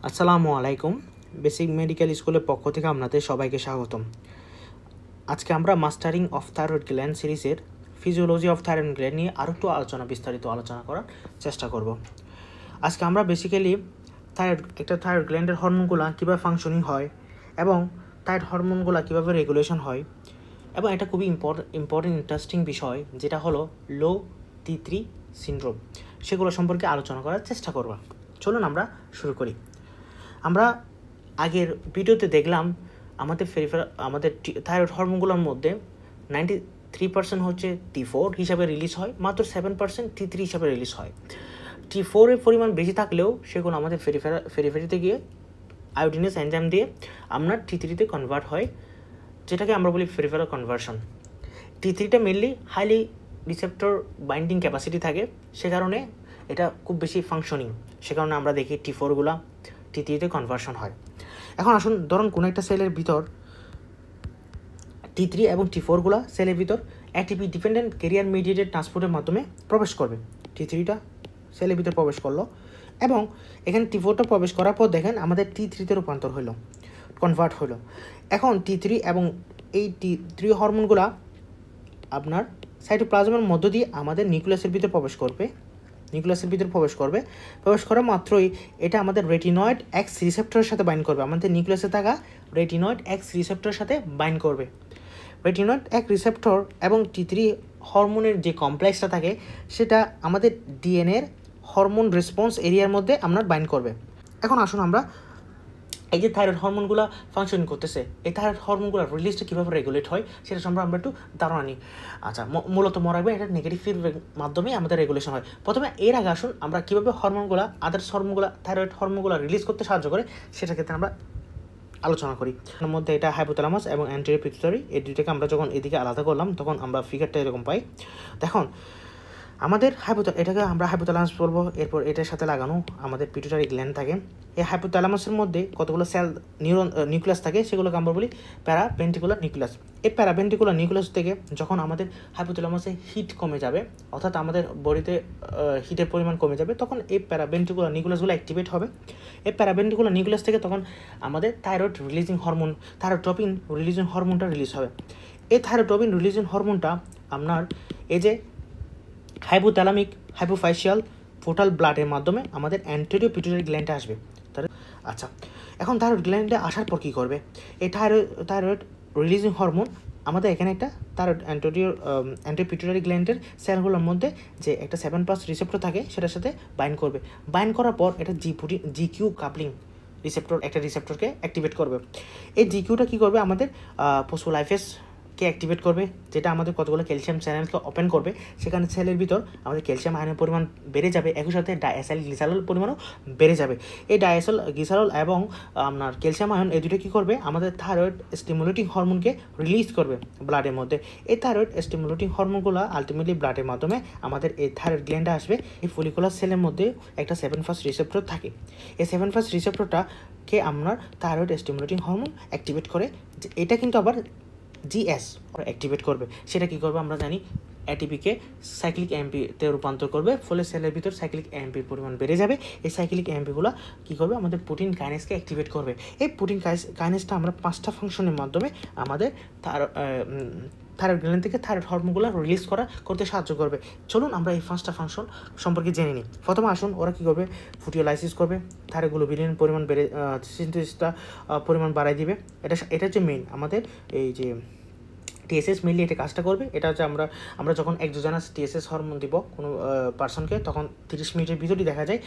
আসসালামু আলাইকুম। Basic medical স্কুলের পক্ষ থেকে আপনাদের সবাইকে স্বাগতম। আজকে আমরা মাস্টারিং অফ থাইরয়েড গ্ল্যান্ড সিরিজের ফিজিওলজি অফ থাইরয়েড গ্ল্যান্ড নিয়ে আরও একটু বিস্তারিত আলোচনা করার চেষ্টা করব। আজকে আমরা বেসিক্যালি থাইরয়েড গ্ল্যান্ডের হরমোনগুলো কীভাবে ফাংশনিং হয় এবং থাইরয়েড হরমোনগুলো কীভাবে রেগুলেশন হয় এবং এটা খুবই ইম্পর্টেন্ট ইন্টারেস্টিং বিষয়, যেটা হলো লো T3 সিনড্রোম, সেগুলো সম্পর্কে আলোচনা করার চেষ্টা করব। চলুন আমরা শুরু করি। আমরা আগের ভিডিওতে দেখলাম আমাদের থাইরয়েড হরমোনগুলোর মধ্যে 93% হচ্ছে T4 হিসাবে রিলিজ হয়, মাত্র 7% T3 হিসাবে রিলিজ হয়। T4 এর পরিমাণ বেশি থাকলেও সেগুলো আমাদের ফেরিফেরিতে গিয়ে আয়োডিনেস এনজাইম দিয়ে আপনার T3-তে কনভার্ট হয়, যেটাকে আমরা বলি ফেরিফেরাল কনভার্সন। T3টা mainly highly receptor binding capacity থাকে, সে কারণে এটা খুব বেশি ফাংশনিং, সে কারণে আমরা দেখি T4গুলা T3-তে কনভার্সন হয়। এখন আসুন, ধরুন কোনো একটা সেলের ভিতর T3 এবং T4গুলা সেলের ভিতর ATP ডিপেন্ডেন্ট ক্যারিয়ার মিডিয়েটেড ট্রান্সপোর্টের মাধ্যমে প্রবেশ করবে। T3টা সেলের ভিতর প্রবেশ করলো এবং এখানে T4টা প্রবেশ করার পর দেখেন আমাদের T3-তে রূপান্তর হলো, কনভার্ট হলো। এখন T3 এবং এই T3 হরমোনগুলা আপনার সাইটোপ্লাজমের মধ্য দিয়ে আমাদের নিউক্লিয়াসের ভিতর প্রবেশ করবে। প্রবেশ করা মাত্রই এটা আমাদের রেটিনয়েড এক্স রিসেপ্টরের সাথে বাইন্ড করবে, আমাদের নিউক্লিয়াসে থাকা রেটিনয়েড এক্স রিসেপ্টরের সাথে বাইন্ড করবে। রেটিনয়েড এক্স রিসেপ্টর এবং T3 হরমোনের যে কমপ্লেক্সটা থাকে সেটা আমাদের ডিএনএর হরমোন রেসপন্স এরিয়ার মধ্যে আপনার বাইন্ড করবে। এখন আসুন আমরা এই যে থাইরয়েড হরমোনগুলো ফাংশন করতেছে, এই থাইরয়েড হরমোনগুলো রিলিজটা কীভাবে রেগুলেট হয় সেটা সম্পর্কে আমরা একটু ধারণা নিই। আচ্ছা, মূলত মনে রাখবে এটা নেগেটিভ ফিডব্যাক মাধ্যমে আমাদের রেগুলেশন হয়। প্রথমে এর আগে আসুন আমরা কীভাবে আদার্স হরমোনগুলো থাইরয়েড হরমোনগুলো রিলিজ করতে সাহায্য করে সেটার ক্ষেত্রে আমরা আলোচনা করি। এর মধ্যে এটা হাইপোথ্যালামাস এবং অ্যান্টেরিয়র পিটুইটারি, এই দুইটাকে আমরা যখন এদিকে আলাদা করলাম তখন আমরা ফিগারটা এরকম পাই। দেখুন আমাদের এটাকে আমরা হাইপোথ্যালামাস বলবো, এরপর এটার সাথে লাগানো আমাদের পিটুইটারি গ্ল্যান্ড থাকে। এই হাইপোথ্যালামাসের মধ্যে কতগুলো নিউক্লিয়াস থাকে, সেগুলোকে আমরা বলি প্যারাভেন্ট্রিকুলার নিউক্লিয়াস। এই প্যারাভেন্ট্রিকুলার নিউক্লিয়াস থেকে যখন আমাদের হাইপোথ্যালামাসে হিট কমে যাবে, অর্থাৎ আমাদের বডিতে হিটের পরিমাণ কমে যাবে, তখন এই প্যারাভেন্ট্রিকুলার নিউক্লিয়াসগুলো অ্যাক্টিভেট হবে। এই প্যারাভেন্ট্রিকুলার নিউক্লিয়াস থেকে তখন আমাদের থাইরয়েডট্রপিন রিলিজিং হরমোনটা রিলিজ হবে। এই থাইরয়েডট্রপিন রিলিজিং হরমোনটা আপনার এই যে হাইপোফাইশিয়াল পোর্টাল ব্লাডের মাধ্যমে আমাদের অ্যান্টেরিয়র পিটুইটারি গ্ল্যান্ডে আসবে। আচ্ছা, এখন থাইরয়েড গ্ল্যান্ডে আসার পর কী করবে? এই থাইরয়েড রিলিজিং হরমোন আমাদের এখানে একটা অ্যান্টেরিয়র পিটুইটারি গ্ল্যান্ডের সেলগুলোর মধ্যে যে একটা 7+ রিসেপ্টর থাকে সেটার সাথে বাইন্ড করবে। বাইন্ড করার পর এটা জিকিউ কাপলিং রিসেপ্টরকে অ্যাক্টিভেট করবে। এই জিকিউটা কী করবে? আমাদের ফসফোলাইপেজকে অ্যাক্টিভেট করবে, যেটা আমাদের কতগুলো ক্যালসিয়াম চ্যানেলকে ওপেন করবে। সেখানে সেলের ভিতর আমাদের ক্যালসিয়াম আয়নের পরিমাণ বেড়ে যাবে, একই সাথে ডায়াসাইল গ্লিসারল পরিমাণও বেড়ে যাবে। এই ডায়াসাইল গ্লিসারল এবং আপনার ক্যালসিয়াম আয়ন এই দুটো কী করবে? আমাদের থাইরয়েড স্টিমুলেটিং হরমোনকে রিলিজ করবে ব্লাডের মধ্যে। এই থাইরয়েড স্টিমুলেটিং হরমোনগুলো আলটিমেটলি ব্লাডের মাধ্যমে আমাদের এই থাইরয়েড গ্ল্যান্ডে আসবে। এই ফলিকুলার সেলের মধ্যে একটা 7+ রিসেপ্টর থাকে। এই 7+ রিসেপ্টরটাকে আপনার থাইরয়েড স্টিমুলেটিং হরমোন অ্যাক্টিভেট করে। এটা কিন্তু আবার জিএস অ্যাক্টিভেট করবে। সেটা কী করবে? আমরা জানি এটিপিকে সাইক্লিক এএমপিতে রূপান্তর করবে, ফলে সেলের ভিতর সাইক্লিক এএমপির পরিমাণ বেড়ে যাবে। এই সাইক্লিক এএমপিগুলো কী করবে? আমাদের প্রোটিন কাইনেসকে অ্যাক্টিভেট করবে। এই প্রোটিন কাইনেসটা আমরা 5টা ফাংশনের মাধ্যমে আমাদের থাইরয়েড গ্ল্যান্ড থেকে থাইরয়েড হরমোনগুলো রিলিজ করতে সাহায্য করবে। চলুন আমরা এই 5টা ফাংশন সম্পর্কে জেনে নিই। প্রথমে আসুন, ওরা কী করবে? ফুটিওলাইসিস করবে, থাইরয়েড গ্লোবিউলিন পরিমাণ সিনথেসিসটা পরিমাণ বাড়াই দিবে। এটা হচ্ছে মেইন আমাদের এই যে টিএসএস মেনলি এটা কাজটা করবে। এটা হচ্ছে আমরা যখন এক্সোজেনাস টিএসএস হরমোন দিব কোনো পার্সনকে, তখন 30 মিনিটের ভিতরেই দেখা যায়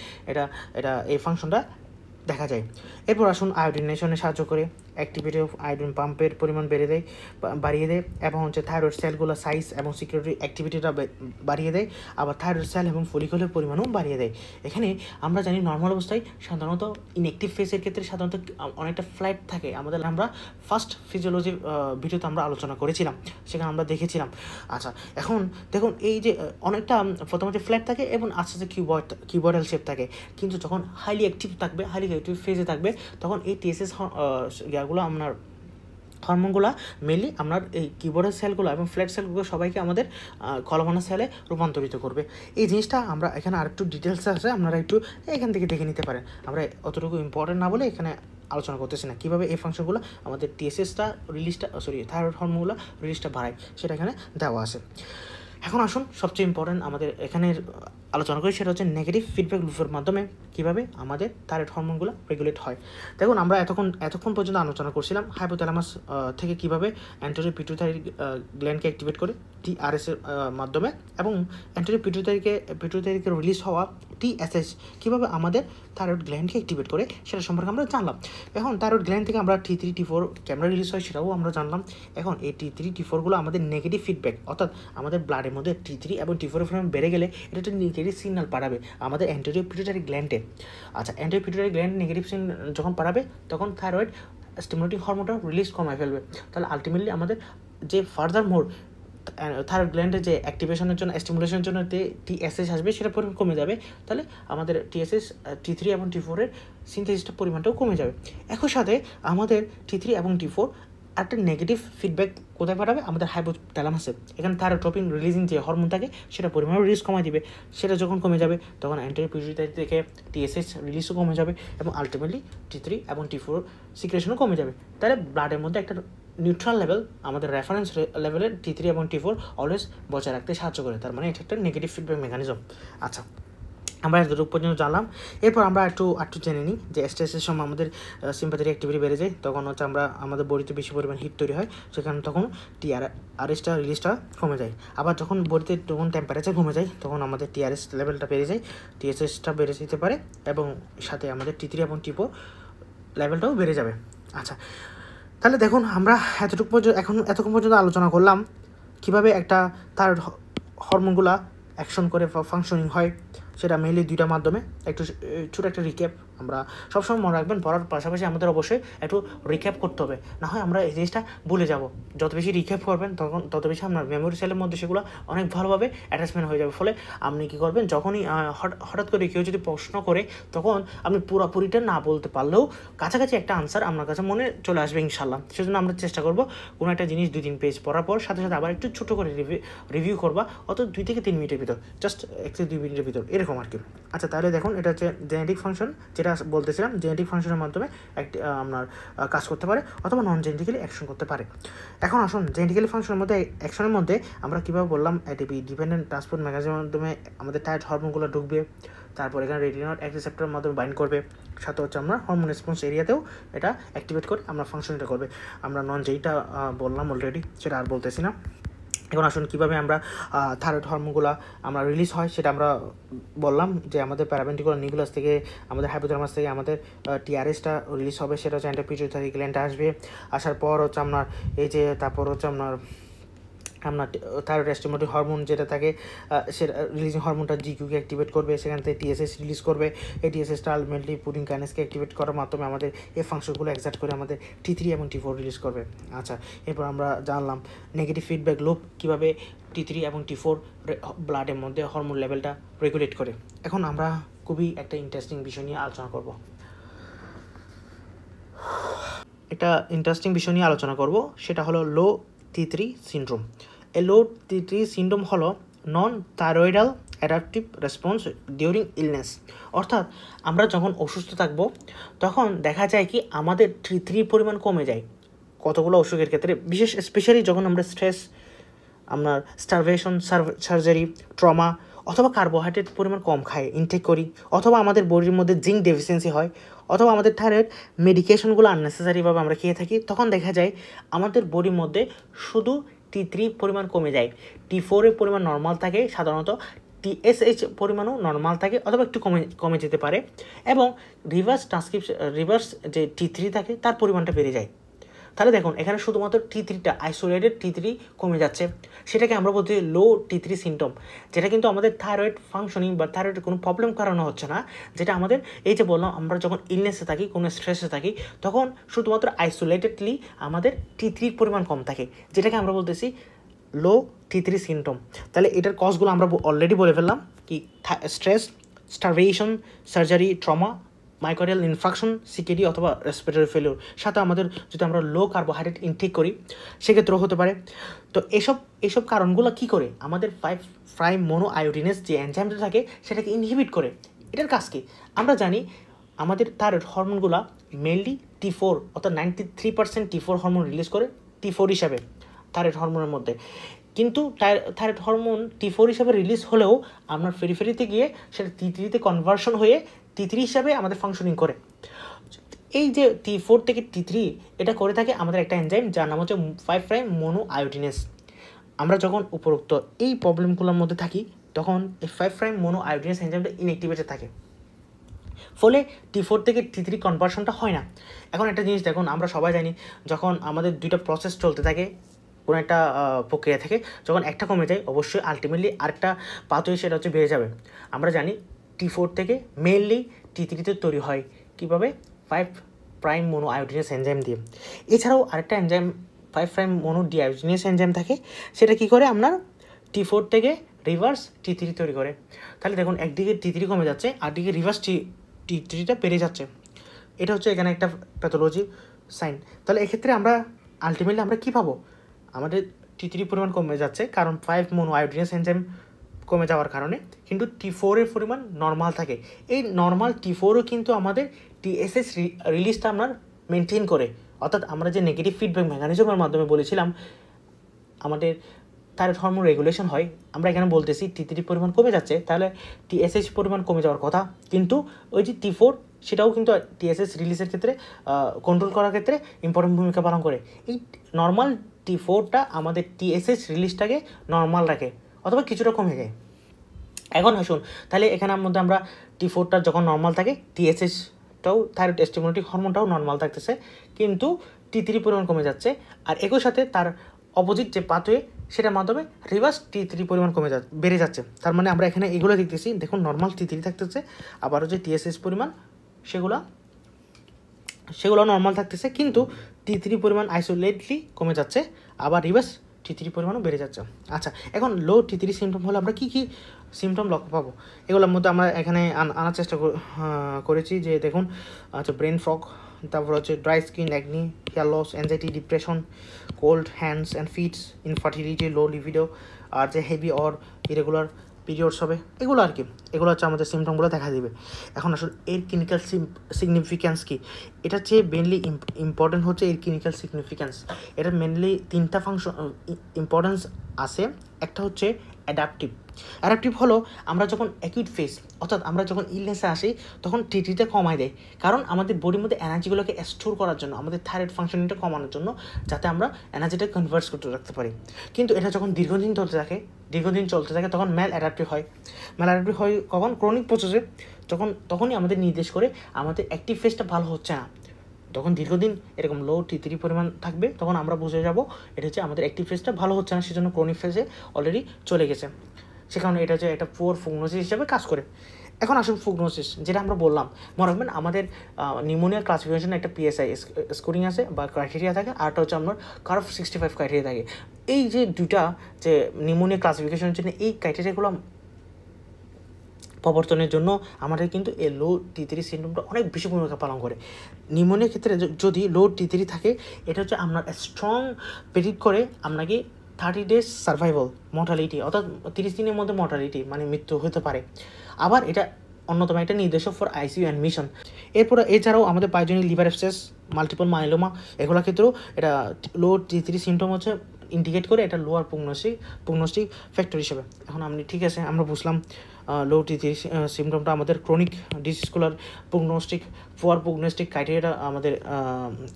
এটা এই ফাংশনটা দেখা যায়। এরপর আসুন, আয়োডিনেশনে সাহায্য করে, অ্যাক্টিভিটি অফ আয়োডিন পাম্পের পরিমাণ বাড়িয়ে দেয় এবং হচ্ছে থাইরয়েড সেলগুলো সাইজ এবং সিকিউরিটি অ্যাক্টিভিটিটা বাড়িয়ে দেয়। আবার থাইরয়েড সেল এবং ফলিকুলের পরিমাণও বাড়িয়ে দেয়। এখানে আমরা জানি নর্মাল অবস্থায় সাধারণত ইনঅ্যাক্টিভ ফেসের ক্ষেত্রে সাধারণত অনেকটা ফ্ল্যাট থাকে। আমরা ফার্স্ট ফিজিওলজি ভিডিওতে আমরা আলোচনা করেছিলাম, সেখানে আমরা দেখেছিলাম। আচ্ছা, এখন দেখুন এই যে অনেকটা প্রথমে ফ্ল্যাট থাকে এবং আস্তে আস্তে কিউবয়েডাল শেপ থাকে, কিন্তু যখন হাইলি অ্যাক্টিভ ফেজে থাকবে তখন এই টিএসএস ইয়াগুলো আপনার হরমোনগুলো মেনলি আপনার এই কিবোর্ডের সেলগুলো এবং ফ্ল্যাট সেলগুলো সবাইকে আমাদের কলমানা সেলে রূপান্তরিত করবে। এই জিনিসটা আমরা এখানে আরেকটু ডিটেলস আছে, আপনারা একটু এখান থেকে দেখে নিতে পারেন। আমরা অতটুকু ইম্পর্টেন্ট না বলে এখানে আলোচনা করতেছি না কীভাবে এই ফাংশনগুলো আমাদের টিএসএসটা রিলিজটা থাইরয়েড হরমোনগুলো রিলিজটা বাড়ায়, সেটা এখানে দেওয়া আছে। এখন আসুন সবচেয়ে ইম্পর্টেন্ট আমাদের এখানে আলোচনা করি, সেটা হচ্ছে নেগেটিভ ফিডব্যাক লুপের মাধ্যমে কীভাবে আমাদের থাইরয়েড হরমোনগুলো রেগুলেট হয়। দেখুন আমরা এতক্ষণ পর্যন্ত আলোচনা করছিলাম হাইপোথ্যালামাস থেকে কীভাবে অ্যান্টেরিয়র পিটুইটারি গ্ল্যান্ডকে অ্যাক্টিভেট করে টিআরএস এর মাধ্যমে, এবং অ্যান্টেরিয়র পিটুইটারিকে রিলিজ হওয়া টিএসএস কীভাবে আমাদের থাইরয়েড গ্ল্যান্ডকে অ্যাক্টিভেট করে সেটা সম্পর্কে আমরা জানলাম। এখন থাইরয়েড গ্ল্যান্ড থেকে আমরা T3 T4 ক্যামেরা রিলিজ হয় সেটাও আমরা জানলাম। এখন এই T3 T4গুলো আমাদের নেগেটিভ ফিডব্যাক, অর্থাৎ আমাদের ব্লাডের মধ্যে T3 এবং T4 এর পরিমাণ বেড়ে গেলে এটা একটা নেগেটিভ সিগন্যাল পাঠাবে আমাদের অ্যান্টেরিয়র পিটুইটারি গ্ল্যান্ডে। আচ্ছা, anterior pituitary gland negative signal যখন পাঠাবে তখন থাইরয়েড স্টিমুলেটিং হরমোনটা রিলিজ কমায় ফেলবে। তাহলে আলটিমেটলি আমাদের যে ফার্দার মোর থাইরয়েড গ্ল্যান্ডের যে অ্যাক্টিভেশনের জন্য স্টিমুলেশনের জন্য টিএসএস আসবে সেটা পরিমাণ কমে যাবে। তাহলে আমাদের টিএসএস T3 এবং T4 এর সিনথেসিসটা পরিমাণটাও কমে যাবে। একই সাথে আমাদের T3 এবং T4 একটা নেগেটিভ ফিডব্যাক কোথায় পাঠাবে আমাদের হাইপোথ্যালামাসে। এখানে থাইরোট্রপিন রিলিজিং যে হরমোন থাকে সেটা পরিমাণ রিলিজ কমায় দিবে। সেটা যখন কমে যাবে তখন অ্যান্টেরিয়র পিটুইটারি থেকে টিএসএস রিলিজও কমে যাবে এবং আলটিমেটলি T3 এবং T4 সিক্রেশনও কমে যাবে। তাহলে ব্লাডের মধ্যে একটা নিউট্রাল লেভেল, আমাদের রেফারেন্স লেভেলের T3 এবং T4 অলওয়েজ বজায় রাখতে সাহায্য করে। তার মানে এটা একটা নেগেটিভ ফিডব্যাক মেকানিজম। আচ্ছা, আমরা এতটুকু পর্যন্ত জানলাম। এরপর আমরা একটু জেনে নিই যে স্ট্রেসের সময় আমাদের সিম্প্যাথেটিক অ্যাক্টিভিটি বেড়ে যায়, তখন হচ্ছে আমাদের বডিতে বেশি পরিমাণ হিট তৈরি হয়, সেখানে তখন টিআরএসটা রিলিজটা কমে যায়। আবার যখন বডিতে যখন টেম্পারেচার কমে যায় তখন আমাদের টিআরএস লেভেলটা বেড়ে যায়, টিএসএসটা বেড়ে যেতে পারে এবং সাথে আমাদের T3 এবং T4 লেভেলটাও বেড়ে যাবে। আচ্ছা, তাহলে দেখুন আমরা এতক্ষণ পর্যন্ত আলোচনা করলাম কীভাবে একটা তার হরমোনগুলা অ্যাকশন করে ফাংশনিং হয়, সেটা মেনলি দুইটা মাধ্যমে। একটু ছোটো একটা রিক্যাপ আমরা সবসময় মনে রাখবেন, পড়ার পাশাপাশি আমাদের অবশ্যই একটু রিক্যাপ করতে হবে, না হয় আমরা এই জিনিসটা ভুলে যাব। যত বেশি রিক্যাপ করবেন তত বেশি আপনার মেমোরি সেলের মধ্যে সেগুলো অনেক ভালোভাবে অ্যাটাচমেন্ট হয়ে যাবে। ফলে আপনি কী করবেন, যখনই হঠাৎ করে কেউ যদি প্রশ্ন করে তখন আপনি পুরোপুরিটা না বলতে পারলেও কাছাকাছি একটা আনসার আপনার কাছে মনে চলে আসবে ইনশাল্লাহ। সেজন্য আমরা চেষ্টা করব কোনো একটা জিনিস 2-3 পেজ পড়ার পর সাথে সাথে আবার একটু ছোটো করে রিভিউ করবা, অত 2 থেকে 3 মিনিটের ভিতর, জাস্ট 1 থেকে 2 মিনিটের ভিতর, এরকম আর কি। আচ্ছা, তাহলে দেখুন এটা হচ্ছে জেনেটিক ফাংশন, যেটা বলতেছিলাম জেনেটিক ফাংশনের মাধ্যমে আপনার কাজ করতে পারে অথবা নন জেনেটিক্যালি অ্যাকশন করতে পারে। এখন আসুন জেনেটিক্যালি ফাংশনের মধ্যে অ্যাকশনের মধ্যে আমরা কীভাবে বললাম এটিপি ডিপেন্ডেন্ট ট্রান্সপোর্ট মেকানিজমের মাধ্যমে আমাদের থাইরয়েড হরমোনগুলো ঢুকবে, তারপর এখানে রেটিনয়েড রিসেপ্টরের মাধ্যমে বাইন্ড করবে, সাথে হচ্ছে আমরা হরমোন রেসপন্স এরিয়াতেও এটা অ্যাক্টিভেট করে আমরা ফাংশনটা করবে। আমরা নন যেইটা বললাম অলরেডি, সেটা আর বলতেছি না। এখন আসুন কীভাবে আমরা থাইরয়েড হরমোনগুলো আমরা রিলিজ হয় সেটা আমরা বললাম, যে আমাদের প্যারাভেন্ট্রিকুলার নিউক্লিয়াস থেকে আমাদের হাইপোথ্যালামাস থেকে আমাদের টিআরএসটা রিলিজ হবে, সেটা হচ্ছে অ্যান্টেরিয়র পিটুইটারি গ্ল্যান্ডে আসবে। আসার পর হচ্ছে আপনার তারপর হচ্ছে আপনার থাইরয়েড স্টিমুলেটিং হরমোন যেটা থাকে সেটা রিলিজিং হরমোনটা জিকিউকে অ্যাক্টিভেট করবে, সেখান থেকে টিএসএস রিলিজ করবে। এই টিএসএসটা আলটিমেটলি পুডিং কাইনেসকে অ্যাক্টিভেট করার মাধ্যমে আমাদের এই ফাংশনগুলো এক্সাক্ট করে আমাদের T3 এবং T4 রিলিজ করবে। আচ্ছা, এরপর আমরা জানলাম নেগেটিভ ফিডব্যাক লুপ কীভাবে T3 এবং T4 ব্লাডের মধ্যে হরমোন লেভেলটা রেগুলেট করে। এখন আমরা খুবই একটা ইন্টারেস্টিং বিষয় নিয়ে আলোচনা করব। সেটা হলো লো T3 সিনড্রোম। এই লো T3 সিনড্রোম হলো নন থাইরয়েডাল অ্যাডাপটিভ রেসপন্স ডিউরিং ইলনেস। অর্থাৎ আমরা যখন অসুস্থ থাকবো তখন দেখা যায় কি আমাদের T3 পরিমাণ কমে যায় কতগুলো অসুখের ক্ষেত্রে, স্পেশালি যখন আমরা স্ট্রেস, আপনার স্টারভেশন, সার্জারি, ট্রমা অথবা কার্বোহাইড্রেট পরিমাণ কম খাই ইনটেক করি, অথবা আমাদের বডির মধ্যে জিঙ্ক ডেফিসিয়েন্সি হয়, অথবা আমাদের থাইরয়েড মেডিকেশনগুলো আননেসেসারিভাবে আমরা খেয়ে থাকি, তখন দেখা যায় আমাদের বডির মধ্যে শুধু T3 পরিমাণ কমে যায়, T4 এর পরিমাণ নর্মাল থাকে, সাধারণত TSH পরিমাণও নর্মাল থাকে অথবা একটু কমে যেতে পারে, এবং রিভার্স যে T3 থাকে তার পরিমাণটা বেড়ে যায়। তাহলে দেখুন এখানে শুধুমাত্র T3টা আইসোলেটেড T3 কমে যাচ্ছে, সেটাকে আমরা বলছি লো T3 সিমটম, যেটা কিন্তু আমাদের থাইরয়েড ফাংশনিং বা থাইরয়েডের কোনো প্রবলেম কারণে হচ্ছে না, যেটা আমাদের এই যে বললাম আমরা যখন ইলনেসে থাকি, কোনো স্ট্রেসে থাকি, তখন শুধুমাত্র আইসোলেটেডলি আমাদের T3 পরিমাণ কম থাকে, যেটাকে আমরা বলতেছি লো T3 সিমটম। তাহলে এটার কজগুলো আমরা অলরেডি বলে ফেললাম কি, stress, starvation, surgery, trauma, myocardial infarction, CKD অথবা রেসপিরেটরি ফেলিওর, সাথে আমাদের যদি আমরা লো কার্বোহাইড্রেট ইনটেক করি সেক্ষেত্রেও হতে পারে। তো এইসব কারণগুলো কী করে আমাদের 5' মোনো আয়োডিনেস যে এনজাইমটা থাকে সেটাকে ইনহিবিট করে। এটার কাজ কি? আমরা জানি আমাদের থাইরয়েড হরমোনগুলো মেনলি T4 অর্থাৎ 93% T4 হরমোন রিলিজ করে T4 হিসাবে থাইরয়েড হরমোনের মধ্যে। কিন্তু থাইরয়েড হরমোন T4 হিসাবে রিলিজ হলেও আপনার ফেরিফেরিতে গিয়ে সেটা T3-তে কনভার্সন হয়ে T3 হিসাবে আমাদের ফাংশনিং করে। এই যে T4 থেকে T3 এটা করে থাকে আমাদের একটা এনজাইম যার নাম হচ্ছে 5' মোনো আয়োডিনেস। আমরা যখন উপরোক্ত এই প্রবলেমগুলোর মধ্যে থাকি তখন এই 5' মোনো আয়োডিনেস এনজাইমটা ইনঅ্যাক্টিভেটেড থাকে, ফলে T4 থেকে T3 কনভার্সনটা হয় না। এখন একটা জিনিস দেখুন, আমরা সবাই জানি যখন আমাদের দুইটা প্রসেস চলতে থাকে কোনো একটা প্রক্রিয়া থেকে, যখন একটা কমে যায় অবশ্যই আলটিমেটলি আরেকটা পাথওয়ে সেটা হচ্ছে বেড়ে যাবে। আমরা জানি T4 থেকে মেইনলি T3-তে তৈরি হয় কীভাবে? 5' মোনো আয়োডিনেস এনজাইম দিয়ে। এছাড়াও আরেকটা এনজাইম 5' মোনো ডিআয়োডিনেস এনজাইম থাকে, সেটা কী করে আপনার T4 থেকে রিভার্স T3 তৈরি করে। তাহলে দেখুন একদিকে T3 কমে যাচ্ছে আর দিকে রিভার্স T3টা বেড়ে যাচ্ছে। এটা হচ্ছে এখানে একটা প্যাথোলজি সাইন। তাহলে এক্ষেত্রে আমরা আলটিমেটলি আমরা কী পাবো? আমাদের T3 পরিমাণ কমে যাচ্ছে কারণ 5 মোনো আয়োডিনেস এনজাইম কমে যাওয়ার কারণে, কিন্তু T4 এর পরিমাণ নর্মাল থাকে। এই নর্মাল T4ও কিন্তু আমাদের TSH রিলিজটা আপনার মেনটেন করে, অর্থাৎ আমরা যে নেগেটিভ ফিডব্যাক মেকানিজমের মাধ্যমে বলেছিলাম আমাদের থাইরয়েড হরমোন রেগুলেশন হয়, আমরা এখানে বলতেছি T3 পরিমাণ কমে যাচ্ছে, তাহলে TSH পরিমাণ কমে যাওয়ার কথা, কিন্তু ওই যে T4 সেটাও কিন্তু TSH রিলিজের ক্ষেত্রে কন্ট্রোল করার ক্ষেত্রে ইম্পর্টেন্ট ভূমিকা পালন করে। এই নর্মাল T4টা আমাদের TSH রিলিজটাকে নর্মাল রাখে অথবা কিছুটা কমে যায়। এখন আসুন তাহলে এখানের মধ্যে আমরা T4টা যখন নর্মাল থাকে TSHটাও থাইরয়েড স্টিমুলেটিং হরমোনটাও নর্মাল থাকতেছে, কিন্তু T3 পরিমাণ কমে যাচ্ছে। আর একই সাথে তার অপোজিট যে পাথওয়ে সেটার মাধ্যমে রিভার্স T3 পরিমাণ বেড়ে যাচ্ছে। তার মানে আমরা এখানে এগুলো দেখতেছি, দেখুন নর্মাল T3 থাকতেছে, আবার হচ্ছে TSH পরিমাণ সেগুলো নর্মাল থাকতেছে, কিন্তু T3 পরিমাণ আইসোলেটলি কমে যাচ্ছে, আবার রিভার্স T3 পরিমাণও বেড়ে যাচ্ছে। আচ্ছা, এখন লো T3 সিমটম হলে আমরা কী কী সিমটম লক্ষ্য পাবো? এগুলোর মধ্যে আমরা এখানে আনার চেষ্টা করেছি যে দেখুন, আচ্ছা ব্রেন ফগ, তারপর হচ্ছে dry skin, acne, hair loss, anxiety, depression, cold hands and feet, infertility, low libido, আর যে হেভি অর ইরেগুলার পিরিয়ডস হবে, এগুলো আর কি, এগুলো হচ্ছে আমাদের সিমটমগুলো দেখা দিবে। এখন আসলে এর ক্লিনিক্যাল সিগনিফিক্যান্স কী? এটা হচ্ছে মেনলি ইম্পর্টেন্ট হচ্ছে এর ক্লিনিক্যাল সিগনিফিক্যান্স। এটা মেনলি তিনটা ফাংশন ইম্পর্টেন্স আছে। একটা হচ্ছে অ্যাডাপটিভ হলো আমরা যখন অ্যাকিউট ফেজ অর্থাৎ আমরা যখন ইলনেসে আসি তখন T3টা কমায় দেয়, কারণ আমাদের বডির মধ্যে এনার্জিগুলোকে স্টোর করার জন্য, আমাদের থাইরয়েড ফাংশনিংটা কমানোর জন্য, যাতে আমরা এনার্জিটা কনভার্ট করতে রাখতে পারি। কিন্তু এটা যখন দীর্ঘদিন চলতে থাকে তখন ম্যাল অ্যাডাপটিভ হয় কখন? ক্রনিক প্রসেসে, তখনই আমাদের নির্দেশ করে আমাদের অ্যাক্টিভ ফেজটা ভালো হচ্ছে না। তখন দীর্ঘদিন এরকম লো T3 পরিমাণ থাকবে, তখন আমরা বুঝে যাব এটা হচ্ছে আমাদের অ্যাক্টিভ ফেজটা ভালো হচ্ছে না, সেজন্য ক্রনিক ফেজে অলরেডি চলে গেছে। সে কারণে এটা হচ্ছে একটা পুয়ার প্রগনোসিস হিসেবে কাজ করে। এখন আসুন প্রগনোসিস, যেটা আমরা বললাম, মনে রাখবেন আমাদের নিউমোনিয়া ক্লাসিফিকেশনে একটা PSI স্কোরিং আছে বা ক্রাইটেরিয়া থাকে, আরটা হচ্ছে আপনার কার্ভ 65 ক্রাইটেরিয়া থাকে। এই যে দুটা যে নিউমোনিয়া ক্লাসিফিকেশনের জন্য এই ক্রাইটেরিয়াগুলো প্রবর্তনের জন্য আমাদের কিন্তু এই লো T3 সিনড্রোমটা অনেক বেশি ভূমিকা পালন করে। নিউমোনিয়ার ক্ষেত্রে যদি লো T3 থাকে, এটা হচ্ছে আপনার স্ট্রং প্রেডিক্ট করে আপনাকে 30 days সার্ভাইভাল মর্টালিটি, অর্থাৎ 30 দিনের মধ্যে মর্টালিটি মানে মৃত্যু হতে পারে। আবার এটা অন্যতম একটা নির্দেশক ফর ICU অ্যাডমিশন। এছাড়াও আমাদের পাইজনিক লিভার অ্যাবসেস, মাল্টিপল মাইলোমা, এগুলোর ক্ষেত্রেও এটা লো T3 সিমটম হচ্ছে ইন্ডিকেট করে এটা লোয়ার প্রগনোস্টিক ফ্যাক্টর হিসেবে। এখন আপনি ঠিক আছে, আমরা বুঝলাম লো T3 সিমটমটা আমাদের ক্রনিক ডিজিজগুলোর পুয়ার প্রগনোস্টিক ক্রাইটেরিয়াটা আমাদের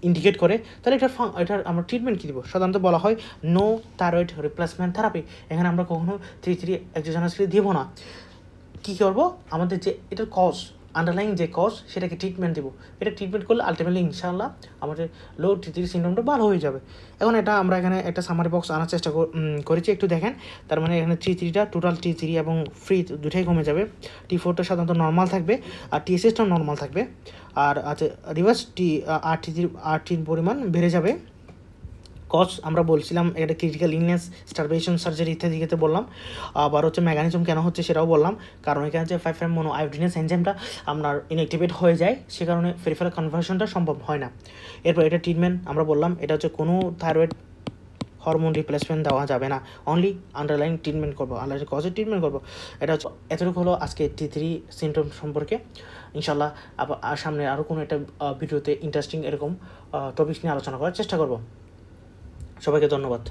ইন্ডিকেট করে। তাহলে এটার আমরা ট্রিটমেন্ট কী দিব? সাধারণত বলা হয় নো থাইরয়েড রিপ্লেসমেন্ট থেরাপি। এখানে আমরা কখনো T3 এক্সোজেনাসলি দিব না। কী করবো? আমাদের যে এটার আন্ডারলাইং যে কজ সেটাকে ট্রিটমেন্ট দেবো। এটা ট্রিটমেন্ট করলে আলটিমেটলি ইনশাআল্লাহ আমাদের লো T3 সিনড্রোমটা ভালো হয়ে যাবে। এখন আমরা এখানে একটা সামারি বক্স আনার চেষ্টা করেছি, একটু দেখেন। তার মানে এখানে T3টা টোটাল T3 এবং ফ্রি দুটাই কমে যাবে। T4টা সাধারণত নর্মাল থাকবে আর TSHটাও নর্মাল থাকবে। আর আচ্ছা রিভার্স R3 পরিমাণ বেড়ে যাবে কজ আমরা বলছিলাম এটা ক্রিটিক্যাল ইলনেস, স্টারভেশন, সার্জারি ইত্যাদি ক্ষেত্রে বললাম। আবার হচ্ছে মেকানিজম কেন হচ্ছে সেটাও বললাম, কারণ এখানে যে 5' মোনো আয়োডিনেস এনজাইমটা আপনার ইনঅ্যাক্টিভেট হয়ে যায়, সে কারণে পেরিফেরাল কনভার্সনটা সম্ভব হয় না। এরপর এটা ট্রিটমেন্ট আমরা বললাম, এটা হচ্ছে কোনো থাইরয়েড হরমোন রিপ্লেসমেন্ট দেওয়া যাবে না, অনলি আন্ডারলাইন ট্রিটমেন্ট করবো, আন্ডারলাইন কজের ট্রিটমেন্ট করবো। এটা হচ্ছে এতটুকু হলো আজকে T3 সিমটম সম্পর্কে। ইনশাল্লাহ আবার সামনে আরও কোনো একটা ভিডিওতে ইন্টারেস্টিং এরকম টপিকস নিয়ে আলোচনা করার চেষ্টা করব। সবাইকে ধন্যবাদ।